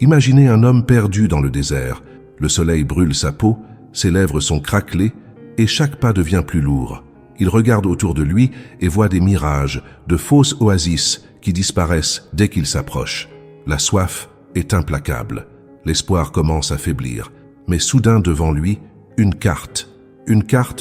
Imaginez un homme perdu dans le désert. Le soleil brûle sa peau, ses lèvres sont craquelées et chaque pas devient plus lourd. Il regarde autour de lui et voit des mirages, de fausses oasis qui disparaissent dès qu'il s'approche. La soif est implacable. L'espoir commence à faiblir. Mais soudain devant lui, une carte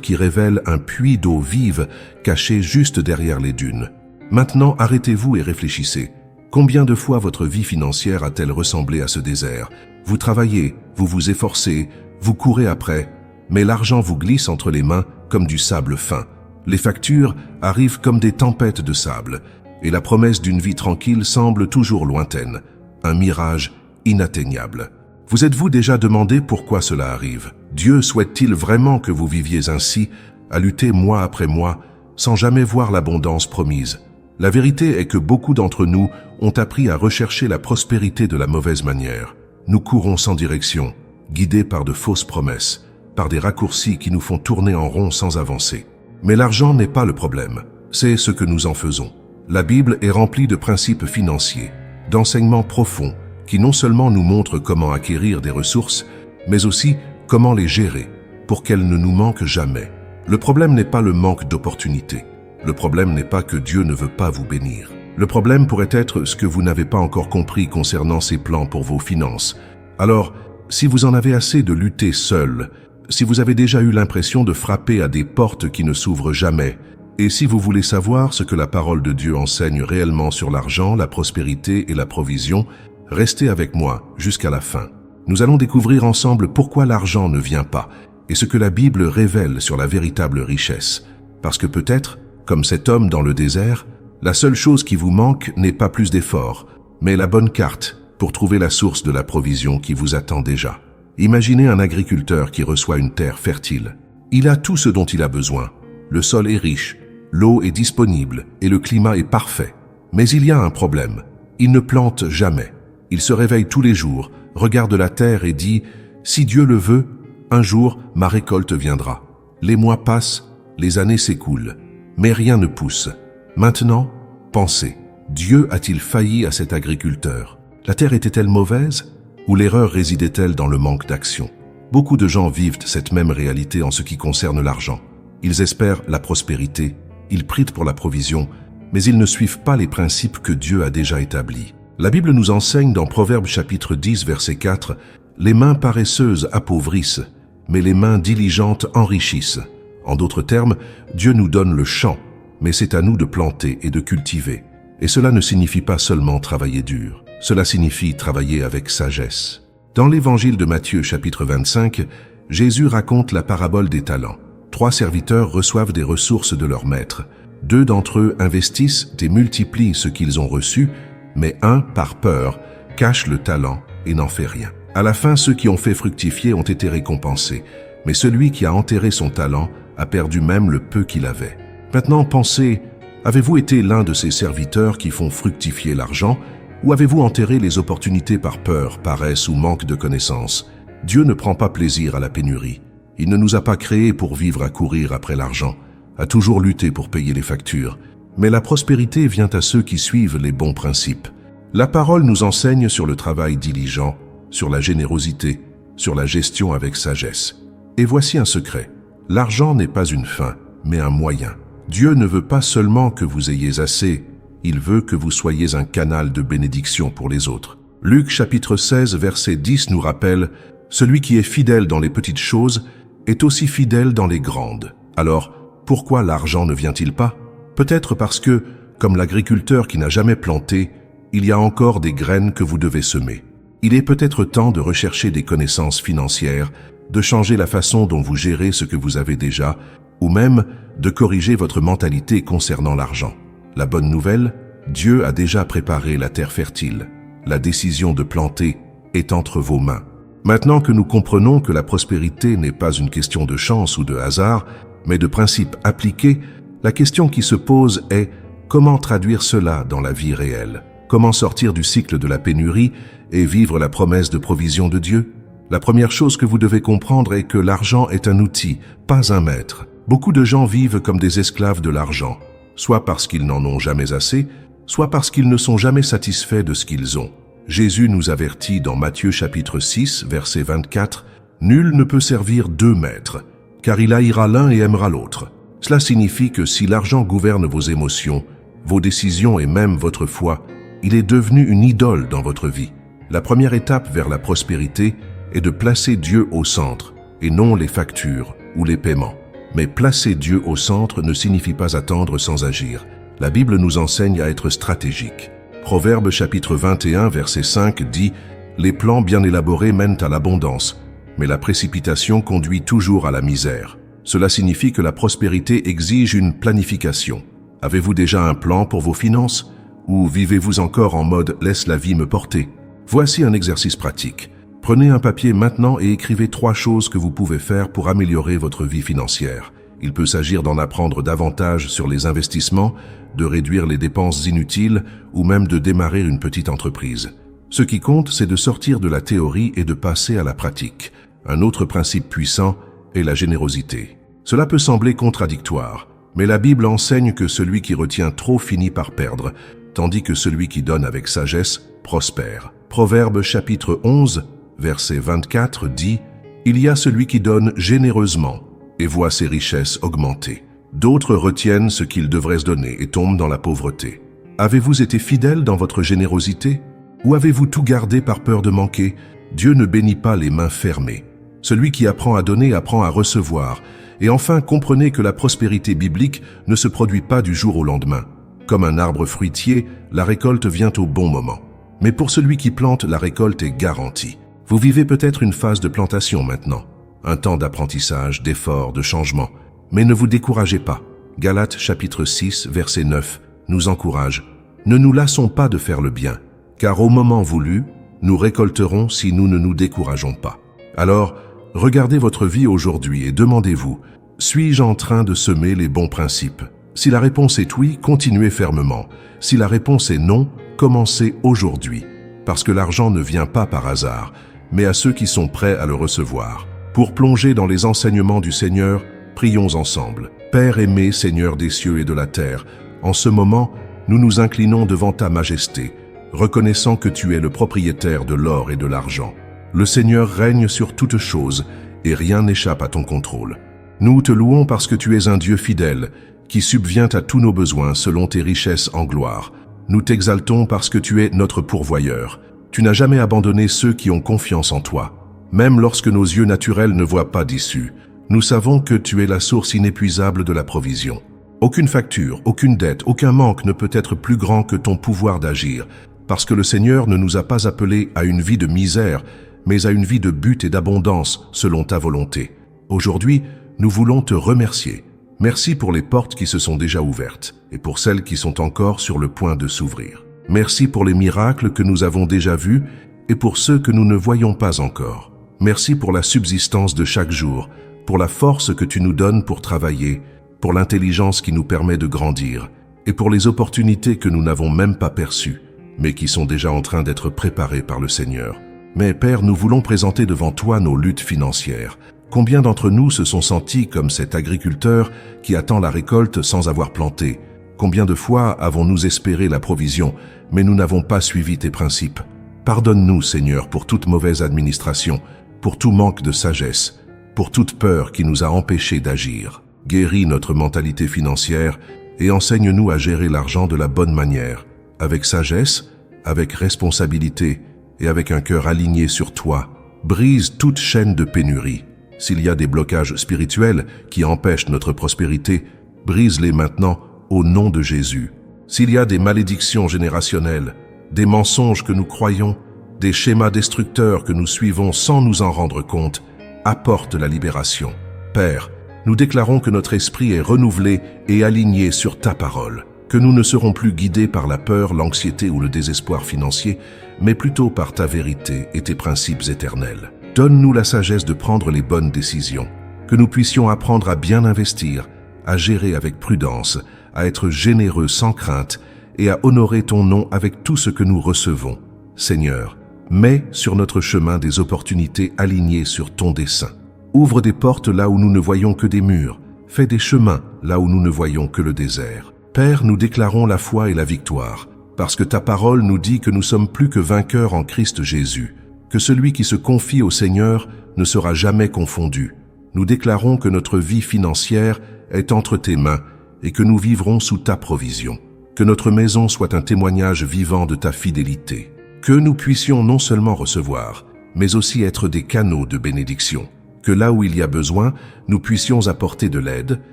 qui révèle un puits d'eau vive caché juste derrière les dunes. Maintenant, arrêtez-vous et réfléchissez. Combien de fois votre vie financière a-t-elle ressemblé à ce désert? Vous travaillez, vous vous efforcez, vous courez après, mais l'argent vous glisse entre les mains comme du sable fin. Les factures arrivent comme des tempêtes de sable, et la promesse d'une vie tranquille semble toujours lointaine, un mirage inatteignable. Vous êtes-vous déjà demandé pourquoi cela arrive? Dieu souhaite-t-il vraiment que vous viviez ainsi, à lutter mois après mois, sans jamais voir l'abondance promise? La vérité est que beaucoup d'entre nous ont appris à rechercher la prospérité de la mauvaise manière. Nous courons sans direction, guidés par de fausses promesses, par des raccourcis qui nous font tourner en rond sans avancer. Mais l'argent n'est pas le problème, c'est ce que nous en faisons. La Bible est remplie de principes financiers, d'enseignements profonds, qui non seulement nous montrent comment acquérir des ressources, mais aussi comment les gérer, pour qu'elles ne nous manquent jamais. Le problème n'est pas le manque d'opportunités. Le problème n'est pas que Dieu ne veut pas vous bénir. Le problème pourrait être ce que vous n'avez pas encore compris concernant ses plans pour vos finances. Alors, si vous en avez assez de lutter seul, si vous avez déjà eu l'impression de frapper à des portes qui ne s'ouvrent jamais, et si vous voulez savoir ce que la parole de Dieu enseigne réellement sur l'argent, la prospérité et la provision, restez avec moi jusqu'à la fin. Nous allons découvrir ensemble pourquoi l'argent ne vient pas et ce que la Bible révèle sur la véritable richesse. Parce que peut-être, comme cet homme dans le désert, la seule chose qui vous manque n'est pas plus d'efforts, mais la bonne carte pour trouver la source de la provision qui vous attend déjà. Imaginez un agriculteur qui reçoit une terre fertile. Il a tout ce dont il a besoin. Le sol est riche, l'eau est disponible et le climat est parfait. Mais il y a un problème. Il ne plante jamais. Il se réveille tous les jours, regarde la terre et dit « Si Dieu le veut, un jour ma récolte viendra. » Les mois passent, les années s'écoulent, mais rien ne pousse. Maintenant, pensez, Dieu a-t-il failli à cet agriculteur? La terre était-elle mauvaise? Ou l'erreur résidait-elle dans le manque d'action? Beaucoup de gens vivent cette même réalité en ce qui concerne l'argent. Ils espèrent la prospérité, ils prient pour la provision, mais ils ne suivent pas les principes que Dieu a déjà établis. La Bible nous enseigne dans Proverbes chapitre 10, verset 4, « Les mains paresseuses appauvrissent, mais les mains diligentes enrichissent. » En d'autres termes, Dieu nous donne le champ, mais c'est à nous de planter et de cultiver. Et cela ne signifie pas seulement travailler dur, cela signifie travailler avec sagesse. Dans l'évangile de Matthieu chapitre 25, Jésus raconte la parabole des talents. 3 serviteurs reçoivent des ressources de leur maître. 2 d'entre eux investissent et multiplient ce qu'ils ont reçu, mais un, par peur, cache le talent et n'en fait rien. À la fin, ceux qui ont fait fructifier ont été récompensés, mais celui qui a enterré son talent a perdu même le peu qu'il avait. Maintenant, pensez, avez-vous été l'un de ces serviteurs qui font fructifier l'argent, ou avez-vous enterré les opportunités par peur, paresse ou manque de connaissances? Dieu ne prend pas plaisir à la pénurie. Il ne nous a pas créés pour vivre à courir après l'argent, à toujours lutter pour payer les factures. Mais la prospérité vient à ceux qui suivent les bons principes. La parole nous enseigne sur le travail diligent, sur la générosité, sur la gestion avec sagesse. Et voici un secret. L'argent n'est pas une fin, mais un moyen. Dieu ne veut pas seulement que vous ayez assez, il veut que vous soyez un canal de bénédiction pour les autres. Luc chapitre 16, verset 10 nous rappelle « Celui qui est fidèle dans les petites choses est aussi fidèle dans les grandes. » Alors, pourquoi l'argent ne vient-il pas? Peut-être parce que, comme l'agriculteur qui n'a jamais planté, il y a encore des graines que vous devez semer. Il est peut-être temps de rechercher des connaissances financières, de changer la façon dont vous gérez ce que vous avez déjà, ou même de corriger votre mentalité concernant l'argent. La bonne nouvelle, Dieu a déjà préparé la terre fertile. La décision de planter est entre vos mains. Maintenant que nous comprenons que la prospérité n'est pas une question de chance ou de hasard, mais de principes appliqués, la question qui se pose est comment traduire cela dans la vie réelle? Comment sortir du cycle de la pénurie et vivre la promesse de provision de Dieu? La première chose que vous devez comprendre est que l'argent est un outil, pas un maître. Beaucoup de gens vivent comme des esclaves de l'argent, soit parce qu'ils n'en ont jamais assez, soit parce qu'ils ne sont jamais satisfaits de ce qu'ils ont. Jésus nous avertit dans Matthieu chapitre 6, verset 24, « Nul ne peut servir deux maîtres, car il haïra l'un et aimera l'autre. » Cela signifie que si l'argent gouverne vos émotions, vos décisions et même votre foi, il est devenu une idole dans votre vie. La première étape vers la prospérité est de placer Dieu au centre, et non les factures ou les paiements. Mais placer Dieu au centre ne signifie pas attendre sans agir. La Bible nous enseigne à être stratégique. Proverbe chapitre 21, verset 5 dit « Les plans bien élaborés mènent à l'abondance, mais la précipitation conduit toujours à la misère. » Cela signifie que la prospérité exige une planification. Avez-vous déjà un plan pour vos finances? Ou vivez-vous encore en mode « laisse la vie me porter » ? Voici un exercice pratique. Prenez un papier maintenant et écrivez 3 choses que vous pouvez faire pour améliorer votre vie financière. Il peut s'agir d'en apprendre davantage sur les investissements, de réduire les dépenses inutiles ou même de démarrer une petite entreprise. Ce qui compte, c'est de sortir de la théorie et de passer à la pratique. Un autre principe puissant est la générosité. Cela peut sembler contradictoire, mais la Bible enseigne que celui qui retient trop finit par perdre, tandis que celui qui donne avec sagesse prospère. Proverbe chapitre 11, verset 24 dit « Il y a celui qui donne généreusement et voit ses richesses augmenter. D'autres retiennent ce qu'ils devraient se donner et tombent dans la pauvreté. » Avez-vous été fidèle dans votre générosité? Ou avez-vous tout gardé par peur de manquer? Dieu ne bénit pas les mains fermées. Celui qui apprend à donner apprend à recevoir. Et enfin, comprenez que la prospérité biblique ne se produit pas du jour au lendemain. Comme un arbre fruitier, la récolte vient au bon moment. Mais pour celui qui plante, la récolte est garantie. Vous vivez peut-être une phase de plantation maintenant. Un temps d'apprentissage, d'effort, de changement. Mais ne vous découragez pas. Galates chapitre 6, verset 9 nous encourage. Ne nous lassons pas de faire le bien, car au moment voulu, nous récolterons si nous ne nous décourageons pas. Alors, regardez votre vie aujourd'hui et demandez-vous, suis-je en train de semer les bons principes? Si la réponse est oui, continuez fermement. Si la réponse est non, commencez aujourd'hui. Parce que l'argent ne vient pas par hasard, mais à ceux qui sont prêts à le recevoir. Pour plonger dans les enseignements du Seigneur, prions ensemble. Père aimé, Seigneur des cieux et de la terre, en ce moment, nous nous inclinons devant ta majesté, reconnaissant que tu es le propriétaire de l'or et de l'argent. Le Seigneur règne sur toutes choses, et rien n'échappe à ton contrôle. Nous te louons parce que tu es un Dieu fidèle, qui subvient à tous nos besoins selon tes richesses en gloire. Nous t'exaltons parce que tu es notre pourvoyeur. Tu n'as jamais abandonné ceux qui ont confiance en toi. Même lorsque nos yeux naturels ne voient pas d'issue, nous savons que tu es la source inépuisable de la provision. Aucune facture, aucune dette, aucun manque ne peut être plus grand que ton pouvoir d'agir, parce que le Seigneur ne nous a pas appelés à une vie de misère, mais à une vie de but et d'abondance selon ta volonté. Aujourd'hui, nous voulons te remercier. Merci pour les portes qui se sont déjà ouvertes et pour celles qui sont encore sur le point de s'ouvrir. Merci pour les miracles que nous avons déjà vus et pour ceux que nous ne voyons pas encore. Merci pour la subsistance de chaque jour, pour la force que tu nous donnes pour travailler, pour l'intelligence qui nous permet de grandir et pour les opportunités que nous n'avons même pas perçues, mais qui sont déjà en train d'être préparées par le Seigneur. Mais Père, nous voulons présenter devant toi nos luttes financières. Combien d'entre nous se sont sentis comme cet agriculteur qui attend la récolte sans avoir planté? Combien de fois avons-nous espéré la provision, mais nous n'avons pas suivi tes principes? Pardonne-nous, Seigneur, pour toute mauvaise administration, pour tout manque de sagesse, pour toute peur qui nous a empêchés d'agir. Guéris notre mentalité financière et enseigne-nous à gérer l'argent de la bonne manière, avec sagesse, avec responsabilité et avec un cœur aligné sur toi. Brise toute chaîne de pénurie. S'il y a des blocages spirituels qui empêchent notre prospérité, brise-les maintenant au nom de Jésus. S'il y a des malédictions générationnelles, des mensonges que nous croyons, des schémas destructeurs que nous suivons sans nous en rendre compte, apporte la libération. Père, nous déclarons que notre esprit est renouvelé et aligné sur ta parole, que nous ne serons plus guidés par la peur, l'anxiété ou le désespoir financier, mais plutôt par ta vérité et tes principes éternels. Donne-nous la sagesse de prendre les bonnes décisions, que nous puissions apprendre à bien investir, à gérer avec prudence, à être généreux sans crainte et à honorer ton nom avec tout ce que nous recevons. Seigneur, mets sur notre chemin des opportunités alignées sur ton dessein. Ouvre des portes là où nous ne voyons que des murs. Fais des chemins là où nous ne voyons que le désert. Père, nous déclarons la foi et la victoire. parce que ta parole nous dit que nous sommes plus que vainqueurs en Christ Jésus, que celui qui se confie au Seigneur ne sera jamais confondu. Nous déclarons que notre vie financière est entre tes mains et que nous vivrons sous ta provision. Que notre maison soit un témoignage vivant de ta fidélité. Que nous puissions non seulement recevoir, mais aussi être des canaux de bénédiction. Que là où il y a besoin, nous puissions apporter de l'aide.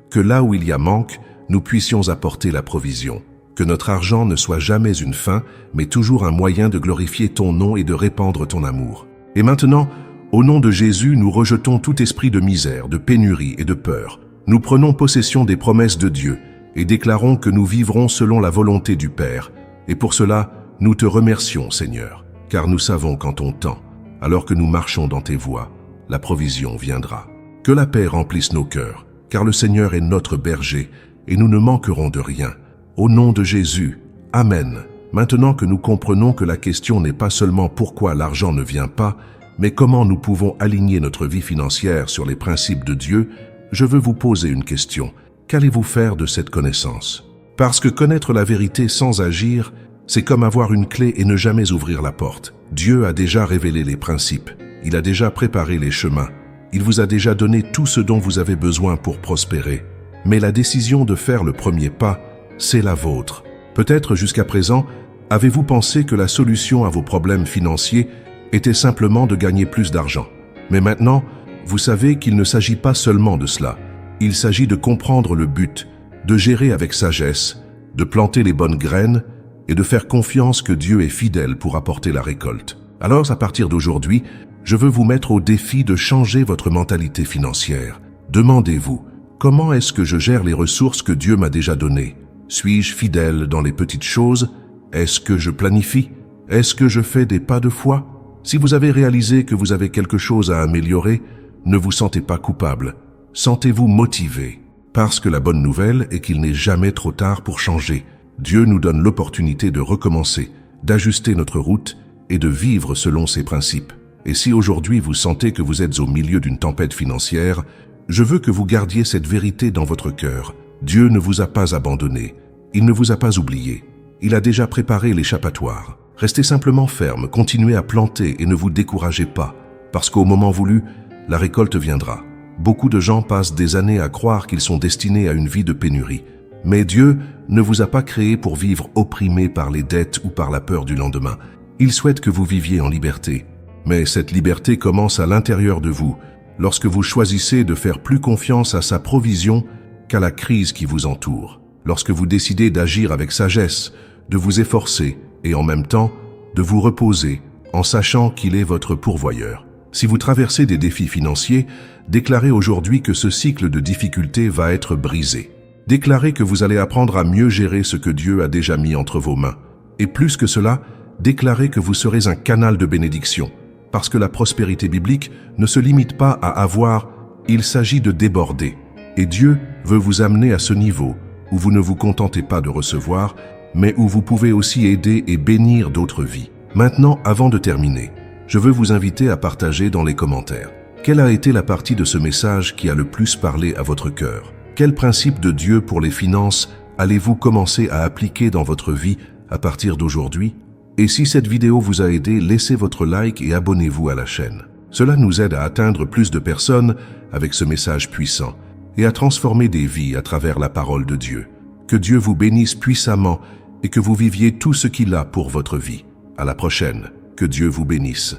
Que là où il y a manque, nous puissions apporter la provision. Que notre argent ne soit jamais une fin, mais toujours un moyen de glorifier ton nom et de répandre ton amour. Et maintenant, au nom de Jésus, nous rejetons tout esprit de misère, de pénurie et de peur. Nous prenons possession des promesses de Dieu et déclarons que nous vivrons selon la volonté du Père. Et pour cela, nous te remercions, Seigneur, car nous savons qu'en ton temps, alors que nous marchons dans tes voies, la provision viendra. Que la paix remplisse nos cœurs, car le Seigneur est notre berger et nous ne manquerons de rien. Au nom de Jésus, Amen. Maintenant que nous comprenons que la question n'est pas seulement pourquoi l'argent ne vient pas, mais comment nous pouvons aligner notre vie financière sur les principes de Dieu, je veux vous poser une question. Qu'allez-vous faire de cette connaissance? Parce que connaître la vérité sans agir, c'est comme avoir une clé et ne jamais ouvrir la porte. Dieu a déjà révélé les principes, il a déjà préparé les chemins, il vous a déjà donné tout ce dont vous avez besoin pour prospérer. Mais la décision de faire le premier pas, c'est la vôtre. Peut-être jusqu'à présent, avez-vous pensé que la solution à vos problèmes financiers était simplement de gagner plus d'argent. Mais maintenant, vous savez qu'il ne s'agit pas seulement de cela. Il s'agit de comprendre le but, de gérer avec sagesse, de planter les bonnes graines et de faire confiance que Dieu est fidèle pour apporter la récolte. Alors, à partir d'aujourd'hui, je veux vous mettre au défi de changer votre mentalité financière. Demandez-vous, comment est-ce que je gère les ressources que Dieu m'a déjà données? Suis-je fidèle dans les petites choses? Est-ce que je planifie? Est-ce que je fais des pas de foi? Si vous avez réalisé que vous avez quelque chose à améliorer, ne vous sentez pas coupable. Sentez-vous motivé. Parce que la bonne nouvelle est qu'il n'est jamais trop tard pour changer. Dieu nous donne l'opportunité de recommencer, d'ajuster notre route et de vivre selon ses principes. Et si aujourd'hui vous sentez que vous êtes au milieu d'une tempête financière, je veux que vous gardiez cette vérité dans votre cœur. Dieu ne vous a pas abandonné. Il ne vous a pas oublié. Il a déjà préparé l'échappatoire. Restez simplement ferme, continuez à planter et ne vous découragez pas, parce qu'au moment voulu, la récolte viendra. Beaucoup de gens passent des années à croire qu'ils sont destinés à une vie de pénurie. Mais Dieu ne vous a pas créé pour vivre opprimé par les dettes ou par la peur du lendemain. Il souhaite que vous viviez en liberté. Mais cette liberté commence à l'intérieur de vous, lorsque vous choisissez de faire plus confiance à sa provision qu'à la crise qui vous entoure. Lorsque vous décidez d'agir avec sagesse, de vous efforcer et en même temps de vous reposer en sachant qu'il est votre pourvoyeur. Si vous traversez des défis financiers, déclarez aujourd'hui que ce cycle de difficultés va être brisé. Déclarez que vous allez apprendre à mieux gérer ce que Dieu a déjà mis entre vos mains. Et plus que cela, déclarez que vous serez un canal de bénédiction. Parce que la prospérité biblique ne se limite pas à avoir, il s'agit de déborder. Et Dieu veut vous amener à ce niveau où vous ne vous contentez pas de recevoir, mais où vous pouvez aussi aider et bénir d'autres vies. Maintenant, avant de terminer, je veux vous inviter à partager dans les commentaires. Quelle a été la partie de ce message qui a le plus parlé à votre cœur? Quel principe de Dieu pour les finances allez-vous commencer à appliquer dans votre vie à partir d'aujourd'hui? Et si cette vidéo vous a aidé, laissez votre like et abonnez-vous à la chaîne. Cela nous aide à atteindre plus de personnes avec ce message puissant et à transformer des vies à travers la parole de Dieu. Que Dieu vous bénisse puissamment et que vous viviez tout ce qu'il a pour votre vie. À la prochaine. Que Dieu vous bénisse.